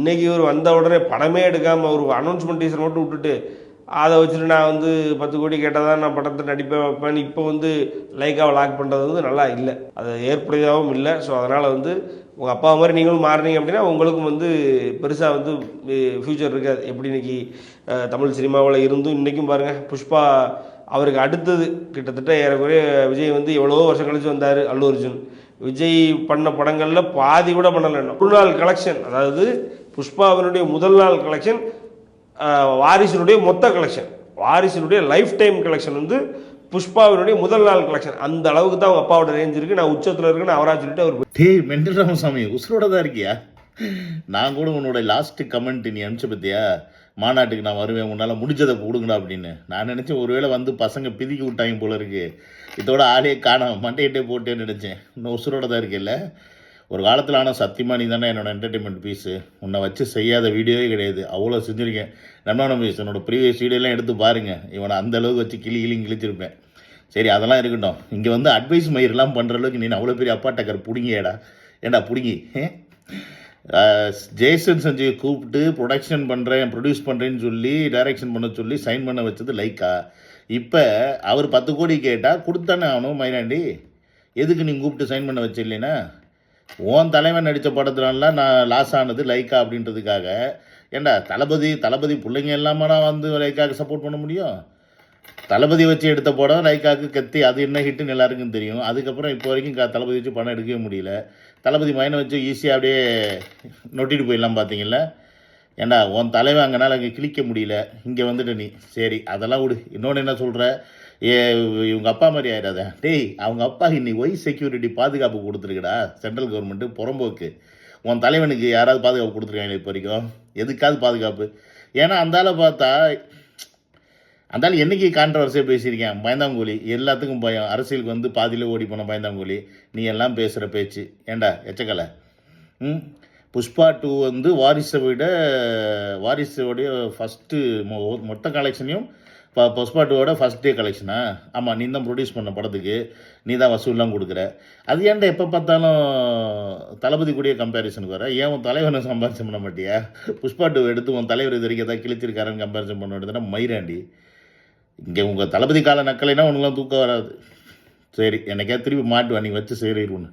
இன்றைக்கி இவர் வந்த உடனே படமே எடுக்காமல் ஒரு அனௌன்ஸ்மெண்ட் டீசர் மட்டும் விட்டுட்டு அதை வச்சுட்டு நான் 10 கோடி கேட்டால் தான் நான் படத்தை நடிப்பேன் வைப்பேன்னு இப்போ லைக்காவை லாக் பண்ணுறது நல்லா இல்லை, அது ஏற்புடையதாகவும் இல்லை. ஸோ அதனால் உங்கள் அப்பா மாதிரி நீங்களும் மாறினீங்க அப்படின்னா உங்களுக்கும் பெருசாக ஃப்யூச்சர் இருக்காது. எப்படி இன்றைக்கி தமிழ் சினிமாவில் இருந்தும் இன்றைக்கும் பாருங்கள், புஷ்பா அவருக்கு அடுத்தது கிட்டத்தட்ட ஏறக்குறைய விஜய் எவ்வளோ வருஷம் கழிச்சு வந்தார். அல்லு அர்ஜுன் விஜய் பண்ண படங்களில் பாதி கூட பண்ணலை. ஒரு நாள் கலெக்ஷன், அதாவது புஷ்பாவினுடைய முதல் நாள் கலெக்ஷன் வாரிசினுடைய மொத்த கலெக்ஷன், வாரிசினுடைய லைஃப் டைம் கலெக்ஷன் புஷ்பாவினுடைய முதல் நாள் கலெக்ஷன். அந்த அளவுக்கு தான் அவங்க அப்பாவோட ரேஞ்ச் இருக்கு. நான் உச்சத்தில் இருக்குன்னு அவரா சொல்லிட்டு அவர் டேய் மெண்டல் ராமசாமி உசுரோட தான் இருக்கியா? நான் கூட உன்னோட லாஸ்ட் கமெண்ட் நீ அனுப்பிச்ச பத்தியா, மாநாட்டுக்கு நான் வருவேன் உன்னால் முடிஞ்சதை கொடுங்கடா அப்படின்னு. நான் நினச்சேன் ஒருவேளை பசங்க பிதிக்கி விட்டாங்க போல இருக்கு, இதோட ஆளே காணாம மண்டையிட்டே போட்டேன்னு நினச்சேன். இன்னும் உசுரோட தான் இருக்கேல்ல. ஒரு காலத்தில் ஆனால் சத்தியமாக நீ தானே என்னோடய என்டர்டெயின்மெண்ட் பீஸு. உன்னை வச்சு செய்யாத வீடியோவே கிடையாது, அவ்வளோ செஞ்சுருக்கேன். நண்பன பீஸ் என்னோடய ப்ரீவியஸ் வீடியோலாம் எடுத்து பாருங்கள், இவனை அந்தளவுக்கு வச்சு கிழிச்சிருப்பேன். சரி அதெல்லாம் இருக்கட்டும். இங்கே அட்வைஸ் மயிரெலாம் பண்ணுற அளவுக்கு நீ அவ்வளோ பெரிய அப்பா டக்கர் பிடிங்கியடா. ஏண்டா பிடிங்கி ஜேசன் சஞ்சயை கூப்பிட்டு ப்ரொடியூஸ் பண்ணுறேன்னு சொல்லி டைரக்ஷன் பண்ண சொல்லி சைன் பண்ண வச்சது லைக்கா. இப்போ அவர் 10 கோடி கேட்டால் கொடுத்தானே ஆகணும் மயிராண்டி. எதுக்கு நீ கூப்பிட்டு சைன் பண்ண வச்ச இல்லைன்னா? ஓன் தலைவன் நடித்த படத்துலலாம் நான் லாஸ் ஆனது லைக்கா அப்படின்றதுக்காக. ஏண்டா தளபதி பிள்ளைங்க எல்லாமே நான் லைக்காவுக்கு சப்போர்ட் பண்ண முடியும்? தளபதி வச்சு எடுத்த படம் லைக்காவுக்கு கத்தி, அது என்ன ஹிட்டுன்னு எல்லாருக்கும் தெரியும். அதுக்கப்புறம் இப்போ வரைக்கும் தளபதி வச்சு படம் எடுக்கவே முடியல. தளபதி மைனை வச்சு ஈஸியாக அப்படியே நொட்டிட்டு போயிடலாம் பார்த்தீங்கள. ஏண்டா உன் தலைவன் அங்கனால அங்கே கிழிக்க முடியல, இங்கே வந்துட்டு நீ சரி அதெல்லாம் விடு. இன்னொன்று என்ன சொல்கிற, இவங்க அப்பா மாதிரி ஆயிடாத. டேய் அவங்க அப்பா இன்னைக்கு ஒய் செக்யூரிட்டி பாதுகாப்பு கொடுத்துருக்குடா சென்ட்ரல் கவர்மெண்ட்டு புறம்போக்கு. உன் தலைவனுக்கு யாராவது பாதுகாப்பு கொடுத்துருக்காங்க இப்போ வரைக்கும்? எதுக்காவது பாதுகாப்பு? ஏன்னா அந்தால பார்த்தா அந்தால என்றைக்கு கான்ட்ரவர்சியாக பேசியிருக்கேன். பயந்தாங்கோலி எல்லாத்துக்கும் பயம், அரசியலுக்கு பாதியில் ஓடி போன பயந்தாங்கோலி. நீ எல்லாம் பேசுகிற பேச்சு ஏண்டா எச்சக்கலை. புஷ்பா 2 வாரிசோடைய ஃபஸ்ட்டு மொத்த கலெக்ஷனையும் புஷ்பா 2 ஃபஸ்ட் டே கலெக்ஷனா? ஆமாம், நீ தான் ப்ரொடியூஸ் பண்ண படத்துக்கு நீ தான் வசூல்லாம் கொடுக்குற. அது ஏன்டா எப்போ பார்த்தாலும் தளபதி கூடிய கம்பேரிசனுக்கு வர? ஏன் உன் தலைவனை கம்பேரிசன் பண்ண மாட்டியா? புஷ்பா 2 எடுத்து உன் தலைவர் இது வரைக்கும் ஏதாவது கிழிச்சிருக்காருன்னு கம்பேரிசன் பண்ண வேண்டியதுனா மயிராண்டி. இங்கே உங்கள் தளபதி கால நக்கலைன்னா உனக்குலாம் தூக்கம் வராது. சரி என்னைக்கா திருப்பி மாட்டுவா, நீ வச்சு சேரிடுவோன்னு.